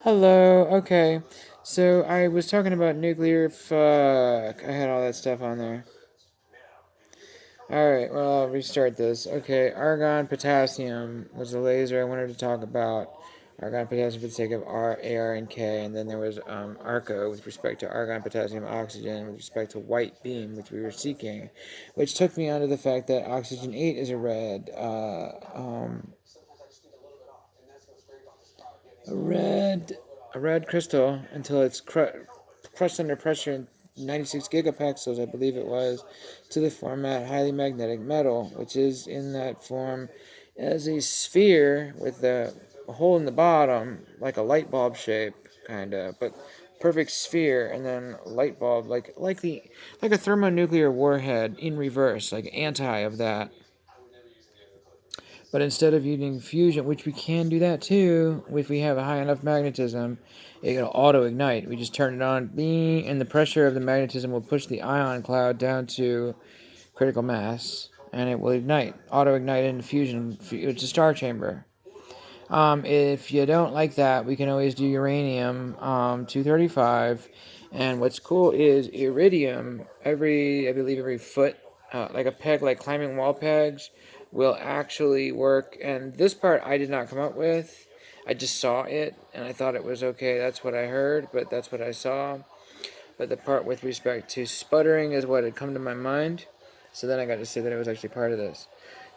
Hello. Okay. So I was talking about nuclear. Fuck. I had all that stuff on there. All right. Well, I'll restart this. Okay. Argon potassium was the laser I wanted to talk about. Argon potassium for the sake of AR, and K, and then there was ARCO with respect to argon potassium oxygen with respect to white beam, which we were seeking, which took me onto the fact that oxygen 8 is a red. A red a red crystal until it's crushed under pressure in 96 gigapixels, I believe it was, to the format highly magnetic metal, which is in that form as a sphere with a hole in the bottom, like a light bulb shape, kind of, but perfect sphere, and then light bulb, like a thermonuclear warhead in reverse, like anti of that. But instead of using fusion, which we can do that too, if we have a high enough magnetism, it'll auto ignite. We just turn it on, bing, and the pressure of the magnetism will push the ion cloud down to critical mass, and it will ignite, auto ignite into fusion. It's a star chamber. If you don't like that, we can always do uranium 235. And what's cool is iridium, I believe every foot, like a peg, like climbing wall pegs, will actually work. And this part I did not come up with. I just saw it and I thought it was okay. That's what I heard, but that's what I saw. But the part with respect to sputtering is what had come to my mind. So then I got to say that it was actually part of this.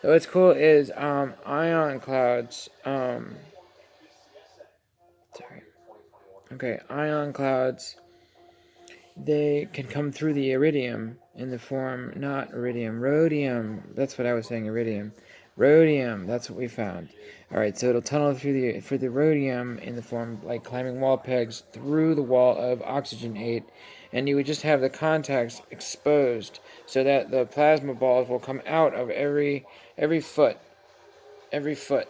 So what's cool is ion clouds. Sorry. Okay, ion clouds, they can come through the iridium in the form, not iridium, rhodium. That's what I was saying, iridium. Rhodium, that's what we found. All right, so it'll tunnel for the rhodium in the form like climbing wall pegs through the wall of oxygen 8, and you would just have the contacts exposed so that the plasma balls will come out of every foot, every foot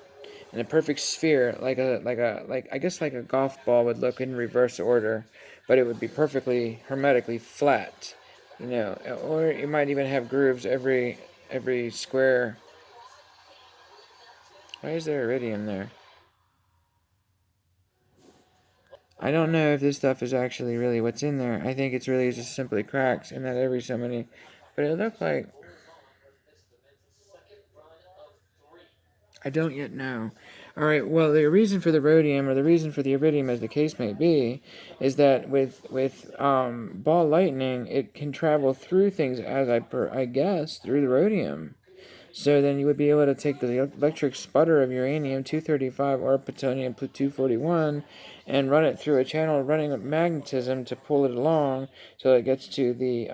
in a perfect sphere, like I guess like a golf ball would look in reverse order, but it would be perfectly hermetically flat, or you might even have grooves every square. Why is there iridium there? I don't know if this stuff is actually really what's in there. I think it's really just simply cracks, and that every so many, but it looked like I don't yet know. All right. Well, the reason for the rhodium or the reason for the iridium, as the case may be, is that with ball lightning, it can travel through things as I guess through the rhodium. So then you would be able to take the electric sputter of uranium 235 or plutonium 241 and run it through a channel running magnetism to pull it along so it gets to the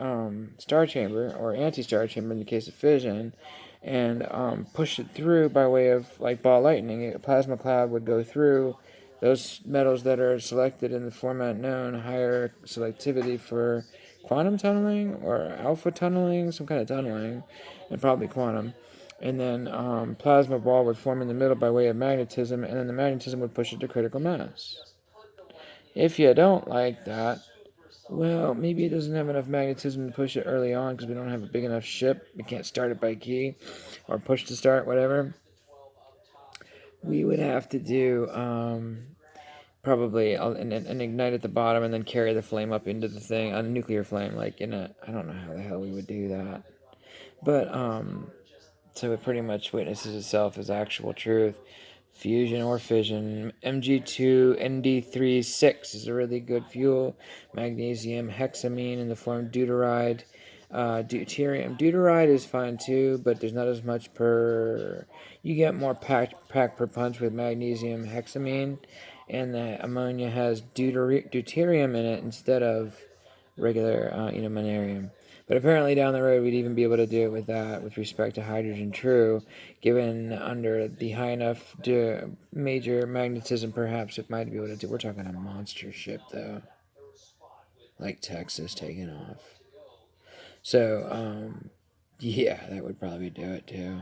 star chamber or anti-star chamber in the case of fission and push it through by way of like ball lightning. A plasma cloud would go through those metals that are selected in the format known, higher selectivity for quantum tunneling or alpha tunneling, some kind of tunneling, and probably quantum. And then plasma ball would form in the middle by way of magnetism, and then the magnetism would push it to critical mass. If you don't like that, well, maybe it doesn't have enough magnetism to push it early on because we don't have a big enough ship. We can't start it by key or push to start, whatever. We would have to do probably an ignite at the bottom and then carry the flame up into the thing, a nuclear flame, like in a. I don't know how the hell we would do that. But so it pretty much witnesses itself as actual truth. Fusion or fission. Mg2ND36 is a really good fuel. Magnesium hexamine in the form deuteride. Deuterium. Deuteride is fine too, but there's not as much per. You get more pack per punch with magnesium hexamine, and the ammonia has deuterium in it instead of regular, manerium. But apparently down the road we'd even be able to do it with that with respect to hydrogen true, given under the high enough major magnetism perhaps it might be able to do. We're talking a monster ship though, like Texas taking off. So, yeah, that would probably do it too.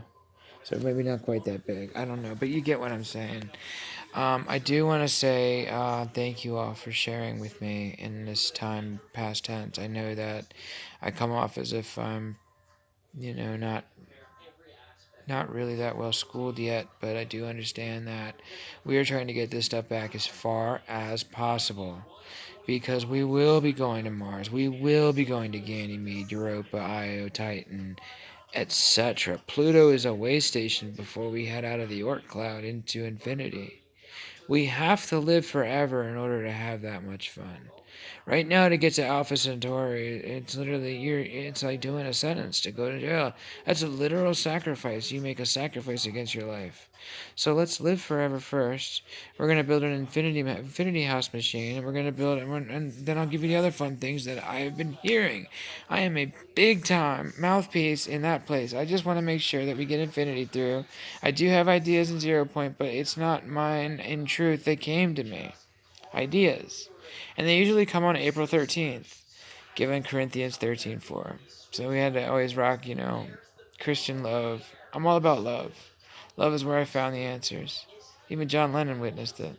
So maybe not quite that big. I don't know, but you get what I'm saying. I do want to say thank you all for sharing with me in this time past tense. I know that I come off as if I'm, not not really that well schooled yet, but I do understand that we are trying to get this stuff back as far as possible. Because we will be going to Mars, we will be going to Ganymede, Europa, Io, Titan, etc. Pluto is a way station before we head out of the Oort cloud into infinity. We have to live forever in order to have that much fun. Right now, to get to Alpha Centauri, it's literally it's like doing a sentence to go to jail. That's a literal sacrifice. You make a sacrifice against your life. So let's live forever first. We're gonna build an infinity house machine, and we're gonna build, and then I'll give you the other fun things that I have been hearing. I am a big time mouthpiece in that place. I just want to make sure that we get infinity through. I do have ideas in 0 Point, but it's not mine. In truth, they came to me. Ideas. And they usually come on April 13th, given Corinthians 13:4. So we had to always rock, Christian love. I'm all about love. Love is where I found the answers. Even John Lennon witnessed it.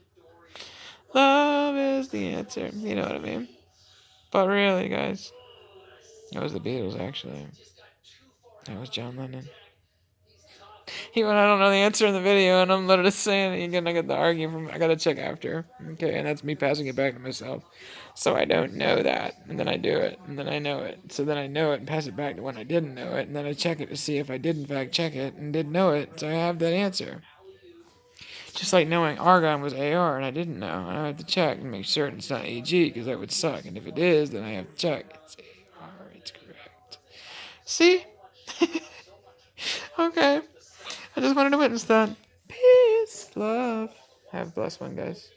Love is the answer. You know what I mean? But really, guys, that was the Beatles, actually. That was John Lennon. Even I don't know the answer in the video, and I'm literally saying it again. I got the argument from. I gotta check after. Okay, and that's me passing it back to myself. So I don't know that, and then I do it, and then I know it. So then I know it and pass it back to when I didn't know it, and then I check it to see if I did in fact check it and did know it. So I have that answer. Just like knowing argon was AR and I didn't know, and I have to check and make certain it's not AG because that would suck. And if it is, then I have to check. It's AR. It's correct. See? Okay. I just wanted to witness that. Peace, love. Have a blessed one, guys.